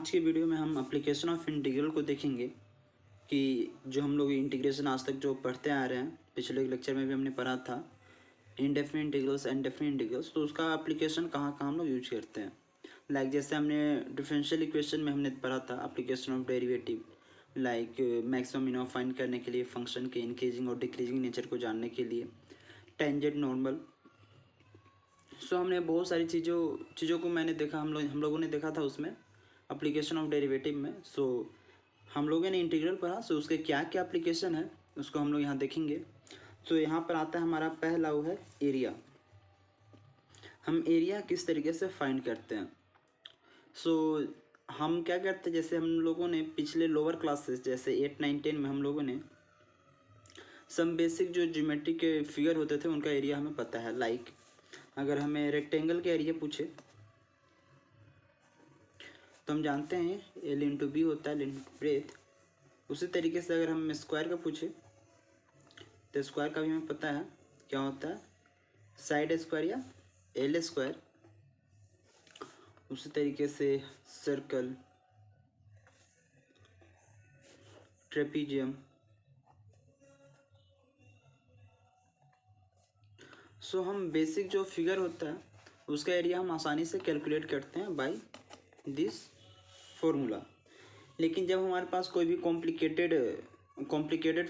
आज की वीडियो में हम एप्लीकेशन ऑफ इंटीग्रल को देखेंगे कि जो हम लोग इंटीग्रेशन आज तक जो पढ़ते आ रहे हैं, पिछले लेक्चर में भी हमने पढ़ा था indefinite integrals and definite integrals, तो उसका एप्लीकेशन कहाँ कहाँ हम लोग यूज करते हैं। लाइक जैसे हमने डिफरेंशियल इक्वेशन में हमने पढ़ा था application of derivative, like maximum minimum find करने के लिए, फंक्शन के इंक्रीजिंग और डिक्रीजिंग नेचर को जानने के लिए, टेंजेंट नॉर्मल। सो हमने बहुत सारी चीज़ों को मैंने देखा, हम लोगों ने देखा था उसमें एप्लीकेशन ऑफ डेरिवेटिव में। सो हम लोगों ने इंटीग्रल पढ़ा, सो उसके क्या क्या एप्लीकेशन है उसको हम लोग यहाँ देखेंगे। तो यहाँ पर आता है हमारा पहला, वो है एरिया। हम एरिया किस तरीके से फाइंड करते हैं। सो हम क्या करते हैं, जैसे हम लोगों ने पिछले लोअर क्लासेस जैसे 8, 9, 10 में हम लोगों ने सम बेसिक जो ज्योमेट्री के फिगर होते थे उनका एरिया हमें पता है। लाइक अगर हमें रेक्टेंगल के एरिया पूछे तो हम जानते हैं एल इंटू बी होता है, ब्रेथ। उसी तरीके से अगर हम स्क्वायर का पूछे तो स्क्वायर का भी हमें पता है क्या होता है, साइड स्क्वायर या एल स्क्वायर। उसी तरीके से सर्कल, ट्रेपीजियम। सो हम बेसिक जो फिगर होता है उसका एरिया हम आसानी से कैलकुलेट करते हैं बाय दिस फॉर्मूला। लेकिन जब हमारे पास कोई भी कॉम्प्लिकेटेड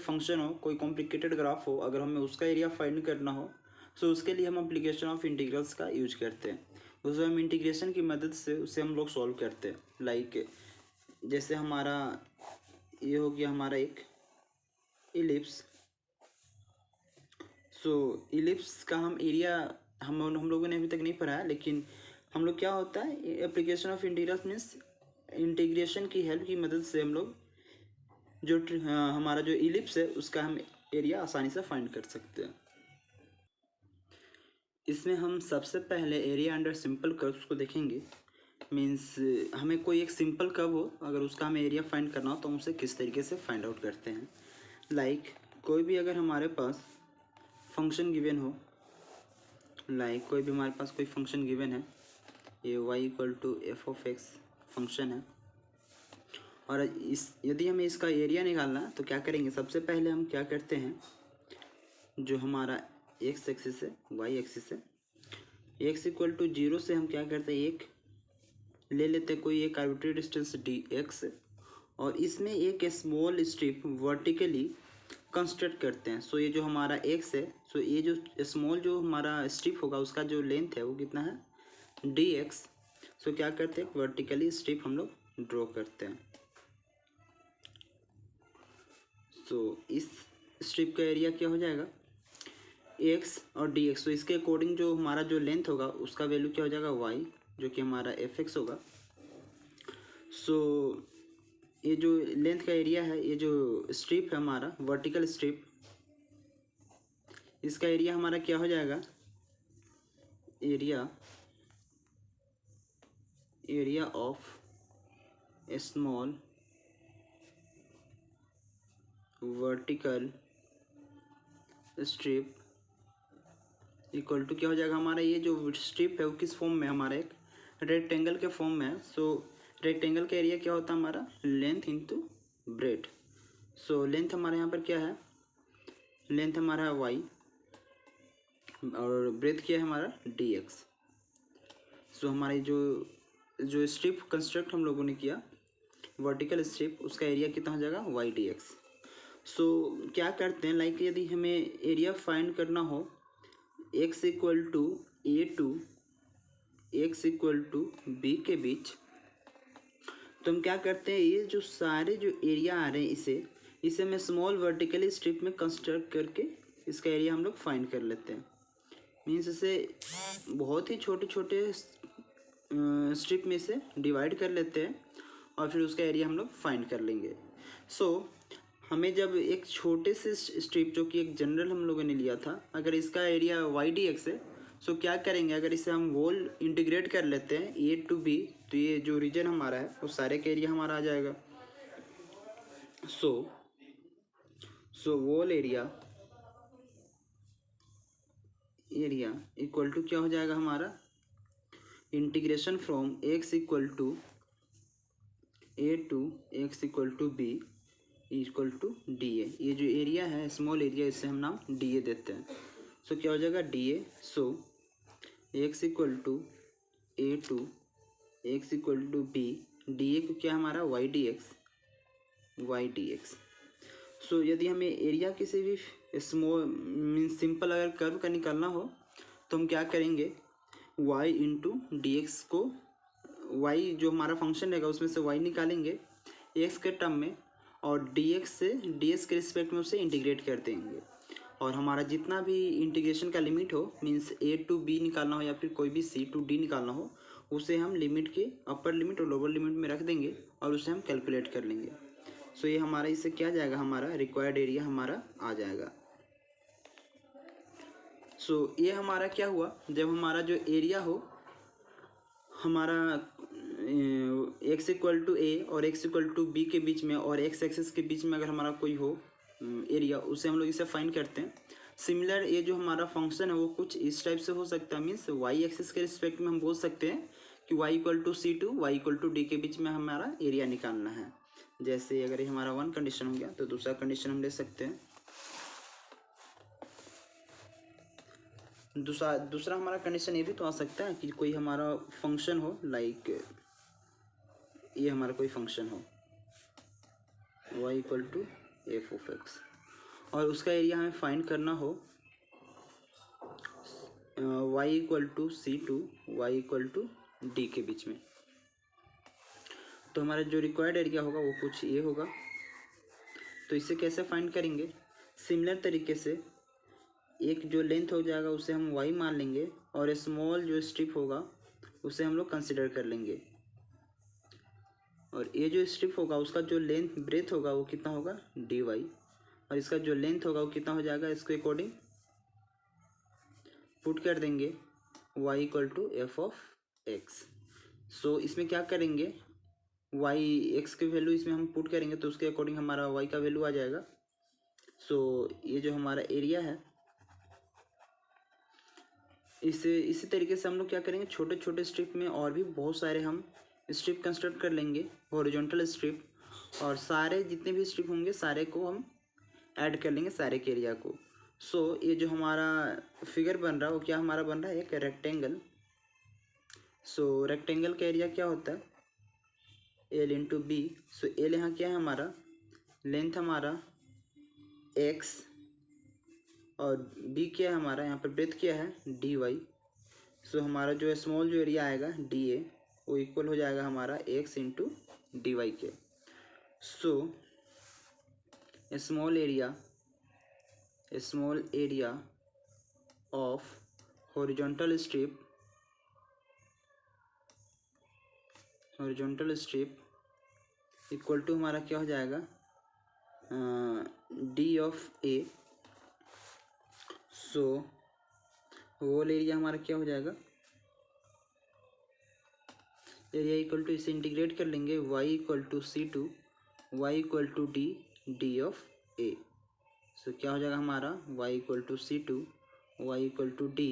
फंक्शन हो, कोई कॉम्प्लिकेटेड ग्राफ हो, अगर हमें उसका एरिया फाइंड करना हो, सो उसके लिए हम एप्लीकेशन ऑफ इंटीग्रल्स का यूज करते हैं। उसमें हम इंटीग्रेशन की मदद से उसे हम लोग सॉल्व करते हैं। लाइक जैसे हमारा ये हो गया हमारा एक इलिप्स। सो इलिप्स का हम एरिया हम लोगों ने अभी तक नहीं पढ़ा है, लेकिन हम लोग क्या होता है application of integrals means integration की हेल्प की मदद से हम लोग जो हमारा जो इलिप्स है उसका हम एरिया आसानी से फाइंड कर सकते हैं। इसमें हम सबसे पहले एरिया अंडर सिंपल कर्व्स को देखेंगे। मीन्स हमें कोई एक सिंपल कर्व हो, अगर उसका हमें एरिया फाइंड करना हो तो हम उसे किस तरीके से फाइंड आउट करते हैं। लाइक कोई भी अगर हमारे पास फंक्शन गिवन हो, लाइक कोई भी हमारे पास कोई फंक्शन गिवन है, ये y equal to f of x function है, और यदि हमें इसका एरिया निकालना है तो क्या करेंगे, सबसे पहले हम क्या करते हैं, जो हमारा एक्स एक्सिस है, वाई एक्सिस है, एक्स इक्वल टू 0 से हम क्या करते हैं, एक ले लेते हैं कोई एक आर्बिट्रेरी डिस्टेंस डी एक्स, और इसमें एक स्मॉल स्ट्रिप वर्टिकली कंस्ट्रक्ट करते हैं। सो ये जो हमारा एक्स है, सो ये जो स्मॉल जो हमारा स्ट्रिप होगा उसका जो लेंथ है वो कितना है, डी एक्स। सो क्या करते हैं, वर्टिकली स्ट्रिप हम लोग ड्रॉ करते हैं। सो इस स्ट्रिप का एरिया क्या हो जाएगा, एक्स और डी एक्स। तो इसके अकॉर्डिंग जो हमारा जो लेंथ होगा उसका वैल्यू क्या हो जाएगा, वाई, जो कि हमारा एफ एक्स होगा। सो ये जो लेंथ का एरिया है, ये जो स्ट्रिप है हमारा वर्टिकल स्ट्रिप, इसका एरिया हमारा क्या हो जाएगा, area of small vertical strip equal to क्या हो जाएगा, हमारा ये जो स्ट्रिप है वो किस फॉर्म में, हमारा एक रेक्टेंगल के फॉर्म में है। सो रेक्टेंगल का एरिया क्या होता है, हमारा length into breadth. So length हमारे यहाँ पर क्या है, लेंथ हमारा है वाई और ब्रेथ क्या है हमारा डी एक्स। सो हमारी जो स्ट्रिप कंस्ट्रक्ट हम लोगों ने किया वर्टिकल स्ट्रिप, उसका एरिया कितना हो जाएगा, वाई डी एक्स। सो क्या करते हैं, लाइक यदि हमें एरिया फाइंड करना हो x equal to a to x equal to b के बीच, तो हम क्या करते हैं, ये जो सारे जो एरिया आ रहे हैं इसे मैं स्मॉल वर्टिकली स्ट्रिप में कंस्ट्रक्ट करके इसका एरिया हम लोग फाइंड कर लेते हैं। मीन्स इसे बहुत ही छोटे छोटे स्ट्रिप में से डिवाइड कर लेते हैं और फिर उसका एरिया हम लोग फाइंड कर लेंगे। सो हमें जब एक छोटे से स्ट्रिप जो कि एक जनरल हम लोगों ने लिया था, अगर इसका एरिया वाई डी एक्स है, सो क्या करेंगे, अगर इसे हम वॉल इंटीग्रेट कर लेते हैं ए टू बी, तो ये जो रीजन हमारा है वो सारे का एरिया हमारा आ जाएगा। So whole area equal to क्या हो जाएगा हमारा, integration from x equal to A2 x = B = DA। ये जो एरिया है स्मॉल एरिया, इससे हम नाम DA देते हैं। सो क्या हो जाएगा DA। सो x = A2 x = B, DA को क्या हमारा y dx। सो यदि हमें एरिया किसी भी स्मॉल मीन्स सिंपल अगर कर्व का निकालना हो तो हम क्या करेंगे, y × dx को, y जो हमारा फंक्शन रहेगा उसमें से y निकालेंगे x के टर्म में, और dx के रिस्पेक्ट में उसे इंटीग्रेट कर देंगे। और हमारा जितना भी इंटीग्रेशन का लिमिट हो, मीन्स A to B निकालना हो या फिर कोई भी C to D निकालना हो, उसे हम लिमिट के अपर लिमिट और लोअर लिमिट में रख देंगे और उसे हम कैलकुलेट कर लेंगे। सो ये हमारा इससे क्या जाएगा, हमारा रिक्वायर्ड एरिया हमारा आ जाएगा। सो ये हमारा क्या हुआ, जब हमारा जो एरिया हो हमारा x = A और x = B के बीच में और x एक्सिस के बीच में अगर हमारा कोई हो एरिया, उसे हम लोग इसे फाइंड करते हैं। सिमिलर ये जो हमारा फंक्शन है वो कुछ इस टाइप से हो सकता है, मीन्स y एक्सिस के रिस्पेक्ट में हम बोल सकते हैं कि y = C2 y = D के बीच में हमारा एरिया निकालना है। जैसे अगर ये हमारा वन कंडीशन हो गया तो दूसरा कंडीशन हम ले सकते हैं। दूसरा हमारा कंडीशन ये भी तो आ सकता है कि कोई हमारा फंक्शन हो, लाइक ये हमारा कोई फंक्शन हो y = f(x) और उसका एरिया हमें फाइंड करना हो y = C2 y = D के बीच में। तो हमारा जो रिक्वायर्ड एरिया होगा वो कुछ ये होगा। तो इसे कैसे फाइंड करेंगे, सिमिलर तरीके से एक जो लेंथ हो जाएगा उसे हम y मान लेंगे और स्मॉल जो स्ट्रिप होगा उसे हम लोग कंसिडर कर लेंगे। और ये जो स्ट्रिप होगा उसका जो लेंथ ब्रेथ होगा वो कितना होगा dy, और इसका जो लेंथ होगा वो कितना हो जाएगा, इसके अकॉर्डिंग पुट कर देंगे y = f(x). सो इसमें क्या करेंगे, y x की वैल्यू इसमें हम पुट करेंगे तो उसके अकॉर्डिंग हमारा y का वैल्यू आ जाएगा। सो ये जो हमारा एरिया है इसी तरीके से हम लोग क्या करेंगे, छोटे छोटे स्ट्रिप में और भी बहुत सारे हम स्ट्रिप कंस्ट्रक्ट कर लेंगे, हॉरिजॉन्टल स्ट्रिप, और सारे जितने भी स्ट्रिप होंगे सारे को हम ऐड कर लेंगे सारे के एरिया को। सो ये जो हमारा फिगर बन रहा है वो क्या हमारा बन रहा है, एक रेक्टेंगल। सो रेक्टेंगल का एरिया क्या होता है L × B। सो L यहाँ क्या है हमारा लेंथ हमारा x, और B क्या है हमारा यहाँ पर ब्रेथ क्या है dy। सो हमारा जो स्मॉल जो एरिया आएगा DA वो इक्वल हो जाएगा हमारा x × dy के। So small area of horizontal strip equal to हमारा क्या हो जाएगा D(A). सो होल एरिया हमारा क्या हो जाएगा, एरिया इक्वल टू, इसे इंटीग्रेट कर लेंगे y = C2 y = D D(A). सो क्या हो जाएगा हमारा y = C2 y = D,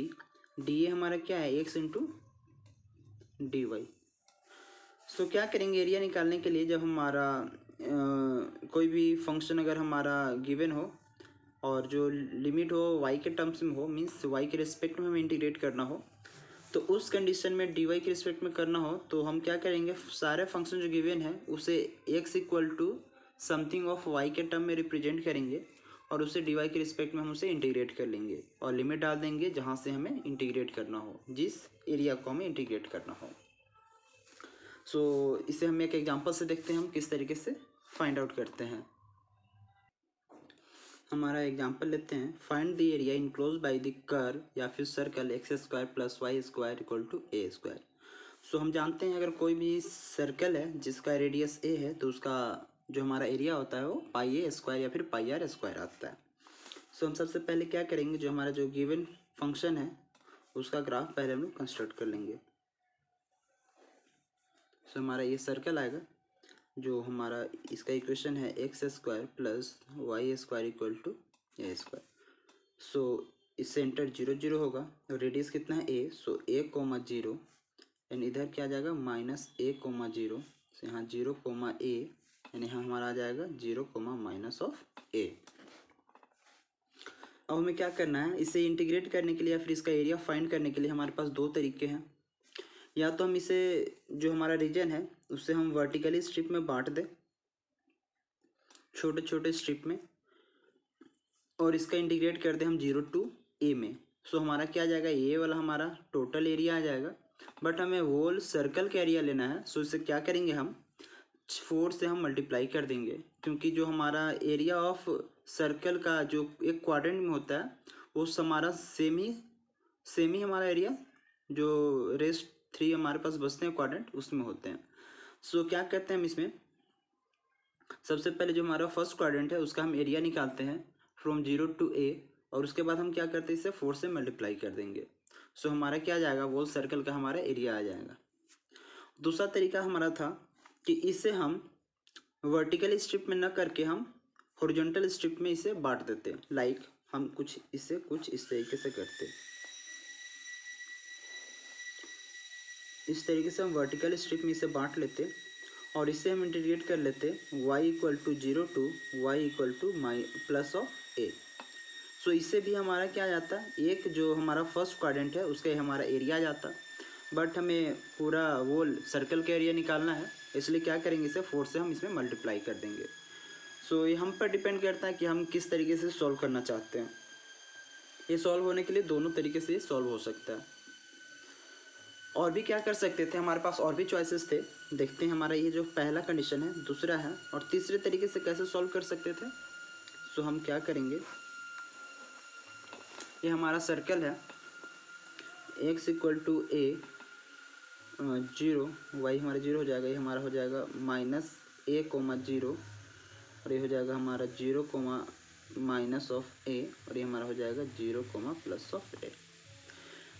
DA हमारा क्या है x × dy। सो क्या करेंगे एरिया निकालने के लिए, जब हमारा कोई भी फंक्शन अगर हमारा गिवन हो और जो लिमिट हो y के टर्म्स में हो, मीन्स y के रिस्पेक्ट में हमें इंटीग्रेट करना हो, तो उस कंडीशन में dy के रिस्पेक्ट में करना हो तो हम क्या करेंगे, सारे फंक्शन जो गिवन है उसे x = समथिंग ऑफ y के टर्म में रिप्रेजेंट करेंगे और उसे dy के रिस्पेक्ट में हम उसे इंटीग्रेट कर लेंगे और लिमिट डाल देंगे जहाँ से हमें इंटीग्रेट करना हो, जिस एरिया को हमें इंटीग्रेट करना हो। सो इसे हम एक एग्जांपल से देखते हैं हम किस तरीके से फाइंड आउट करते हैं। हमारा एग्जांपल लेते हैं, find the area enclosed by the curve या फिर सर्कल x² + y² = a²। सो हम जानते हैं अगर कोई भी सर्कल है जिसका रेडियस a है तो उसका जो हमारा एरिया होता है वो πa² या फिर πr² आता है। सो हम सबसे पहले क्या करेंगे, जो हमारा जो गिवन फंक्शन है उसका ग्राफ पहले हम लोग कंस्ट्रक्ट कर लेंगे। सो हमारा ये सर्कल आएगा, जो हमारा इसका इक्वेशन है x² + y² = a²। सो इस सेंटर 0 0 होगा और रेडियस कितना है a। सो a, 0 एंड इधर क्या आ जाएगा -a, 0। तो यहाँ 0 कोमा ए, यानी यहाँ हमारा आ जाएगा 0 कोमा माइनस ऑफ ए। अब हमें क्या करना है, इसे इंटीग्रेट करने के लिए या फिर इसका एरिया फाइंड करने के लिए हमारे पास दो तरीके हैं। या तो हम इसे जो हमारा रीजन है उससे हम वर्टिकली स्ट्रिप में बांट दें, छोटे छोटे स्ट्रिप में, और इसका इंटीग्रेट कर दें हम 0 टू ए में। सो हमारा क्या आ जाएगा, ये वाला हमारा टोटल एरिया आ जाएगा। बट हमें होल सर्कल का एरिया लेना है। सो इसे क्या करेंगे, हम 4 से हम मल्टीप्लाई कर देंगे, क्योंकि जो हमारा एरिया ऑफ सर्कल का जो एक क्वाड्रेंट में होता है वो हमारा सेम ही हमारा एरिया जो रेस्ट 3 हमारे पास बचते हैं क्वाड्रेंट उसमें होते हैं। सो क्या करते हैं हम इसमें, सबसे पहले जो हमारा फर्स्ट क्वाड्रेंट है उसका हम एरिया निकालते हैं फ्रॉम 0 टू ए, और उसके बाद हम क्या करते हैं, इसे 4 से मल्टीप्लाई कर देंगे। सो हमारा क्या आ जाएगा, वो सर्कल का हमारा एरिया आ जाएगा। दूसरा तरीका हमारा था कि इसे हम वर्टिकल स्ट्रिप में न करके हम हॉरिजॉन्टल स्ट्रिप में इसे बांट देते। लाइक हम कुछ इस तरीके से करते। इस तरीके से हम वर्टिकल स्ट्रिप में इसे बांट लेते और इसे हम इंटीग्रेट कर लेते y equal to 0 to y equal to plus of a. So इससे भी हमारा क्या आ जाता, एक जो हमारा फर्स्ट क्वाड्रेंट है उसका हमारा एरिया आ जाता। बट हमें पूरा वोल सर्कल का एरिया निकालना है, इसलिए क्या करेंगे, इसे 4 से हम इसमें मल्टीप्लाई कर देंगे। सो ये हम पर डिपेंड करता है कि हम किस तरीके से सॉल्व करना चाहते हैं। ये सॉल्व होने के लिए दोनों तरीके से सॉल्व हो सकता है। और भी क्या कर सकते थे, हमारे पास और भी चॉइसेस थे। देखते हैं हमारा ये जो पहला कंडीशन है, दूसरा है, और तीसरे तरीके से कैसे सॉल्व कर सकते थे। सो हम क्या करेंगे, ये हमारा सर्कल है, x equal to a 0, y हमारा 0 हो जाएगा, ये हमारा हो जाएगा माइनस ए कोमा 0, और ये हो जाएगा हमारा 0 कोमा माइनस ऑफ ए, और ये हमारा हो जाएगा 0 कोमा प्लस ऑफ ए।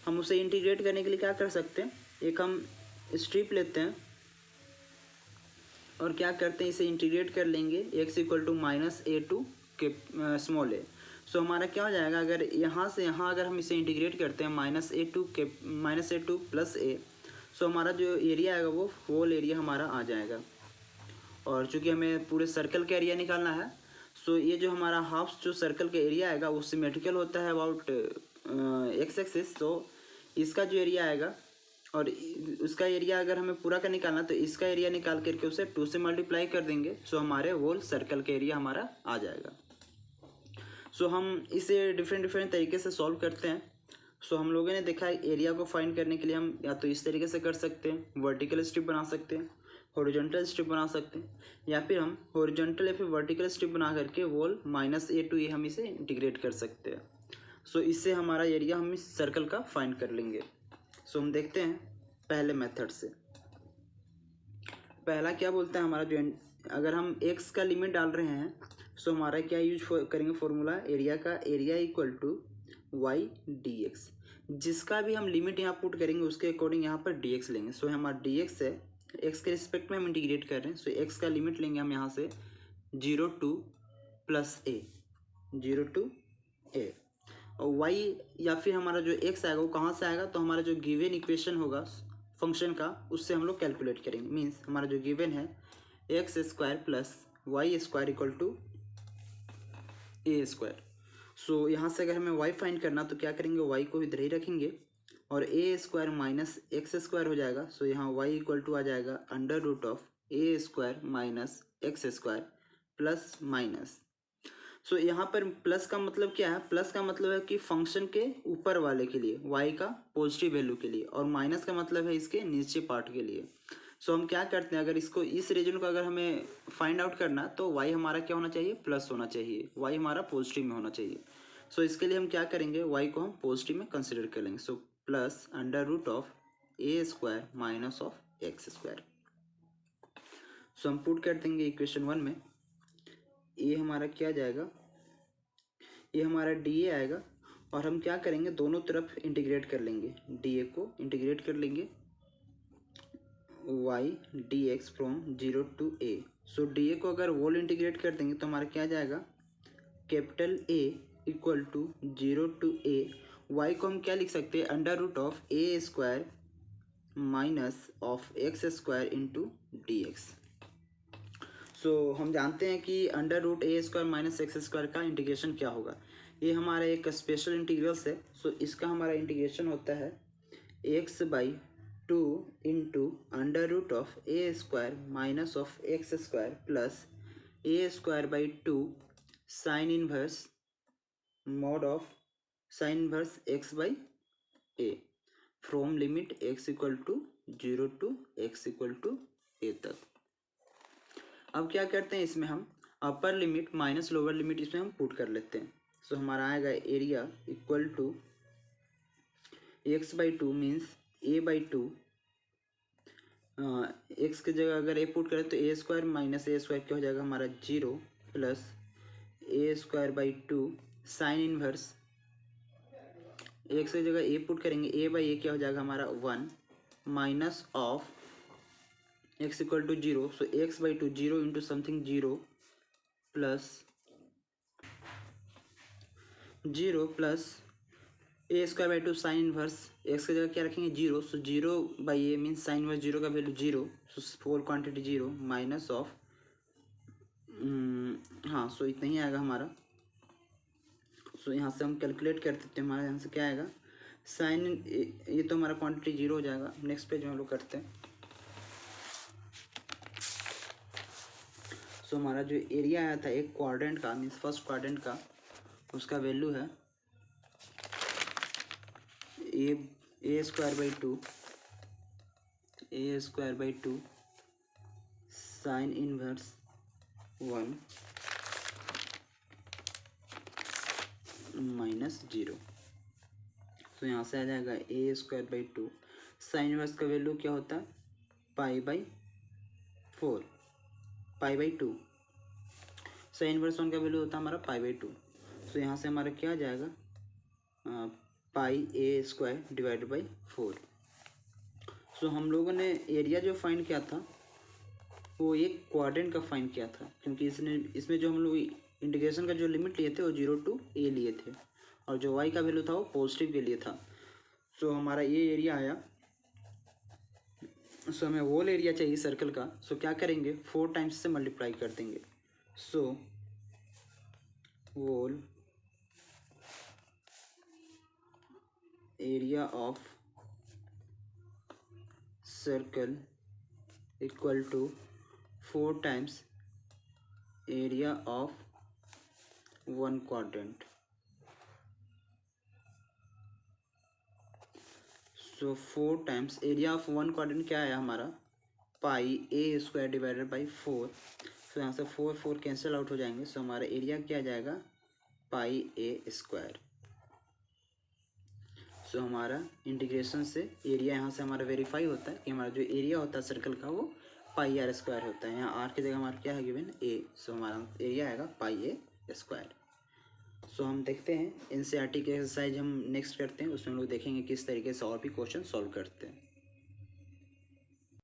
हम उसे इंटीग्रेट करने के लिए क्या कर सकते हैं, एक हम स्ट्रिप लेते हैं और क्या करते हैं, इसे इंटीग्रेट कर लेंगे x equal to minus a to के स्मॉल ए। सो हमारा क्या हो जाएगा, अगर यहाँ से यहाँ अगर हम इसे इंटीग्रेट करते हैं minus a two plus A, so हमारा जो एरिया आएगा वो होल एरिया हमारा आ जाएगा। और चूँकि हमें पूरे सर्कल का एरिया निकालना है, सो ये जो हमारा हाफ जो सर्कल का एरिया आएगा वो सिमेट्रिकल होता है अबाउट एक्स एक्सिस। तो इसका जो एरिया आएगा और उसका एरिया अगर हमें पूरा का निकालना तो इसका एरिया निकाल करके उसे 2 से मल्टीप्लाई कर देंगे। सो हमारे होल सर्कल का एरिया हमारा आ जाएगा। सो हम इसे डिफरेंट तरीके से सॉल्व करते हैं। सो हम लोगों ने देखा है एरिया को फाइंड करने के लिए हम या तो इस तरीके से कर सकते हैं, वर्टिकल स्ट्रिप बना सकते हैं, हॉरिजॉन्टल स्ट्रिप बना सकते हैं, या फिर हम हॉरिजॉन्टल या फिर वर्टिकल स्ट्रिप बना करके वॉल माइनस ए टू ए हम इसे इंटीग्रेट कर सकते हैं। सो इससे हमारा एरिया हम इस सर्कल का फाइंड कर लेंगे। सो हम देखते हैं पहले मेथड से। पहला क्या बोलता है हमारा, जो अगर हम x का लिमिट डाल रहे हैं, सो हमारा क्या यूज करेंगे फॉर्मूला, एरिया का area equal to y dx। जिसका भी हम लिमिट यहाँ पुट करेंगे उसके अकॉर्डिंग यहाँ पर dx लेंगे। सो हमारा dx है, x के रिस्पेक्ट में हम इंटीग्रेट कर रहे हैं। सो x का लिमिट लेंगे हम यहाँ से 0 टू प्लस ए, 0 टू ए, और y या फिर हमारा जो x आएगा वो कहाँ से आएगा, तो हमारा जो गिवन इक्वेशन होगा फंक्शन का उससे हम लोग कैलकुलेट करेंगे। मीन्स हमारा जो गिवन है x square plus y square equal to a square. So यहाँ से अगर हमें y फाइंड करना तो क्या करेंगे, y को इधर ही रखेंगे और a square minus x square हो जाएगा। सो यहाँ y इक्वल टू आ जाएगा under root of a square minus x square plus minus. So यहाँ पर प्लस का मतलब क्या है, प्लस का मतलब है कि फंक्शन के ऊपर वाले के लिए y का पॉजिटिव वैल्यू के लिए, और माइनस का मतलब है इसके नीचे पार्ट के लिए। सो हम क्या करते हैं, अगर इसको इस रीजन को अगर हमें फाइंड आउट करना तो y हमारा क्या होना चाहिए, प्लस होना चाहिए, y हमारा पॉजिटिव में होना चाहिए। सो इसके लिए हम क्या करेंगे, y को हम पॉजिटिव में कंसिडर कर लेंगे। So plus under root of a square minus of x square. So हम पुट कर देंगे इक्वेशन 1 में, ये हमारा क्या जाएगा, ये हमारा dA आएगा, और हम क्या करेंगे दोनों तरफ इंटीग्रेट कर लेंगे, dA को इंटीग्रेट कर लेंगे y dx from 0 to a। So dA को अगर वोल इंटीग्रेट कर देंगे तो हमारा क्या जाएगा, capital A equal to 0 to a। y को हम क्या लिख सकते हैं, under root of a square minus of x square into d x. So हम जानते हैं कि under root a square minus x square का इंटीग्रेशन क्या होगा। ये हमारा एक स्पेशल इंटीग्रल्स है। सो इसका हमारा इंटीग्रेशन होता है x by two into under root of a square minus of x square plus a square by two sine inverse mod of sine inverse x by a from limit x equal to 0 to x equal to a तक। अब क्या करते हैं, इसमें हम upper limit minus lower limit इसमें हम put कर लेते हैं। सो हमारा आएगा area equal to x by two means A by two, x की जगह अगर ए पुट करें तो ए स्क्वायर माइनस ए स्क्वायर क्या हो जाएगा हमारा 0 plus a square by two sine inverse x की जगह ए पुट करेंगे, ए बाई ए क्या हो जाएगा हमारा 1 minus of x equal to 0। So x by two 0 into something 0 plus a square by two sine inverse x की जगह क्या रखेंगे 0। So 0 by a means sine inverse 0 का वैल्यू 0। सो फोल क्वांटिटी 0 माइनस ऑफ हाँ, सो इतना ही आएगा हमारा। सो यहाँ से हम कैलकुलेट कर देते हैं, हमारा यहाँ से क्या आएगा साइन, ये तो हमारा क्वांटिटी 0 हो जाएगा। नेक्स्ट पेज में हम लोग करते हैं। सो हमारा जो एरिया आया था एक क्वाड्रेंट का मीन्स फर्स्ट क्वाड्रेंट का, उसका वैल्यू है a square by two sine inverse 1 minus 0। तो यहाँ से आ जाएगा a square by two sine inverse का वैल्यू क्या होता है pi by 4, pi by 2। Sine inverse 1 का वैल्यू होता है हमारा पाई बाई 2। तो यहाँ से हमारा क्या आ जाएगा पाई ए स्क्वायर डिवाइडेड बाई 4। सो हम लोगों ने एरिया जो फाइंड किया था वो एक क्वाड्रेंट का फाइंड किया था, क्योंकि इसमें जो हम लोग इंटीग्रेशन का जो लिमिट लिए थे वो 0 टू a लिए थे और जो y का वैल्यू था वो पॉजिटिव के लिए था। सो हमारा ये एरिया आया। सो हमें होल एरिया चाहिए सर्कल का। सो क्या करेंगे 4 टाइम्स से मल्टीप्लाई कर देंगे। So whole area of circle equal to 4 times area of 1 quadrant. So 4 times area of 1 quadrant क्या आया हमारा pi a square divided by 4। So यहाँ से 4 कैंसिल आउट हो जाएंगे। सो हमारा एरिया क्या जाएगा पाई ए स्क्वायर। सो हमारा इंटीग्रेशन से एरिया यहाँ से हमारा वेरीफाई होता है कि हमारा जो एरिया होता है सर्कल का वो पाई आर स्क्वायर होता है। यहाँ आर की जगह हमारा क्या है गिवन ए। सो हमारा एरिया आएगा पाई ए स्क्वायर। सो हम देखते हैं एनसीईआरटी के एक्सरसाइज हम नेक्स्ट करते हैं, उसमें हम लोग देखेंगे किस तरीके से और भी क्वेश्चन सॉल्व करते हैं।